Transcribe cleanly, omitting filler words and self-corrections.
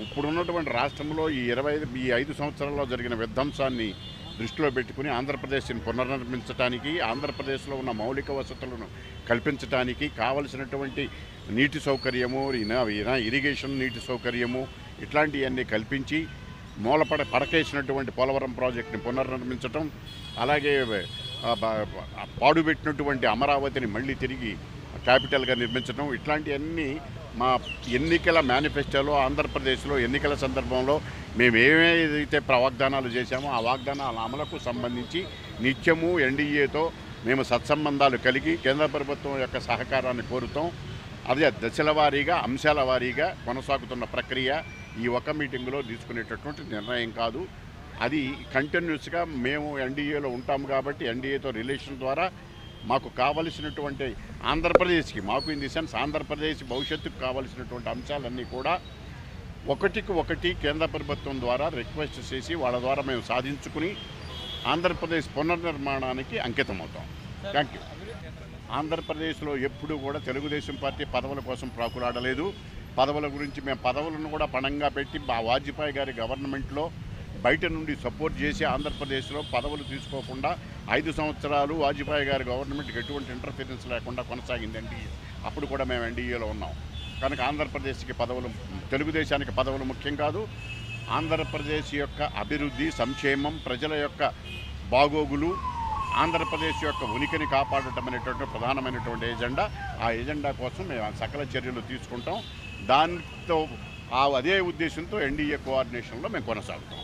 ఇప్పుడున్నటువంటి రాష్ట్రంలో ఈ 5 సంవత్సరాల్లో జరిగిన విధ్వంసాన్ని దృష్టిలో పెట్టుకుని ఆంధ్రప్రదేశ్ని పునర్నిర్మించడానికి, ఆంధ్రప్రదేశ్లో ఉన్న మౌలిక వసతులను కల్పించడానికి కావలసినటువంటి నీటి సౌకర్యము, ఇరిగేషన్ నీటి సౌకర్యము ఇట్లాంటివన్నీ కల్పించి పడకేసినటువంటి పోలవరం ప్రాజెక్టుని పునర్నిర్మించటం, అలాగే పాడుపెట్టినటువంటి అమరావతిని మళ్ళీ తిరిగి క్యాపిటల్గా నిర్మించడం, ఇట్లాంటివన్నీ మా ఎన్నికల మేనిఫెస్టోలో ఆంధ్రప్రదేశ్లో ఎన్నికల సందర్భంలో మేము ఏదైతే వాగ్దానాలు చేశామో ఆ వాగ్దానాల అమలుకు సంబంధించి నిత్యము ఎన్డీఏతో మేము సత్సంబంధాలు కలిగి కేంద్ర ప్రభుత్వం యొక్క సహకారాన్ని కోరుతాం. అదే దశల వారీగా, అంశాల వారీగా కొనసాగుతున్న ప్రక్రియ. ఈ ఒక మీటింగులో తీసుకునేటటువంటి నిర్ణయం కాదు. అది కంటిన్యూస్గా మేము ఎన్డీఏలో ఉంటాము కాబట్టి ఎన్డీఏతో రిలేషన్ ద్వారా మాకు కావలసినటువంటి ఆంధ్రప్రదేశ్కి, మాకు ఇన్ ది సెన్స్ ఆంధ్రప్రదేశ్ భవిష్యత్తుకు కావలసినటువంటి అంశాలన్నీ కూడా ఒకటికి ఒకటి కేంద్ర ప్రభుత్వం ద్వారా రిక్వెస్ట్ చేసి వాళ్ళ ద్వారా మేము సాధించుకుని ఆంధ్రప్రదేశ్ పునర్నిర్మాణానికి అంకితమవుతాం. Thank you. ఆంధ్రప్రదేశ్లో ఎప్పుడూ కూడా తెలుగుదేశం పార్టీ పదవుల కోసం ప్రాకులాడలేదు. పదవుల గురించి మేము పదవులను కూడా పణంగా పెట్టి వాజ్పేయి గారి గవర్నమెంట్లో బయట నుండి సపోర్ట్ చేసి ఆంధ్రప్రదేశ్లో పదవులు తీసుకోకుండా 5 సంవత్సరాలు వాజ్పేయి గారి గవర్నమెంట్కి ఎటువంటి ఇంటర్ఫీరెన్స్ లేకుండా కొనసాగిందండి. అప్పుడు కూడా మేము ఎన్డీఏలో ఉన్నాం. కనుక ఆంధ్రప్రదేశ్కి పదవులు, తెలుగుదేశానికి పదవులు ముఖ్యం కాదు. ఆంధ్రప్రదేశ్ యొక్క అభివృద్ధి, సంక్షేమం, ప్రజల యొక్క బాగోగులు, ఆంధ్రప్రదేశ్ యొక్క ఉనికిని కాపాడటం అనేటువంటి ప్రధానమైనటువంటి ఎజెండా. ఆ ఎజెండా కోసం మేము సకల చర్యలు తీసుకుంటాం. దాంతో అదే ఉద్దేశంతో ఎన్డీఏ కోఆర్డినేషన్లో మేము కొనసాగుతాం.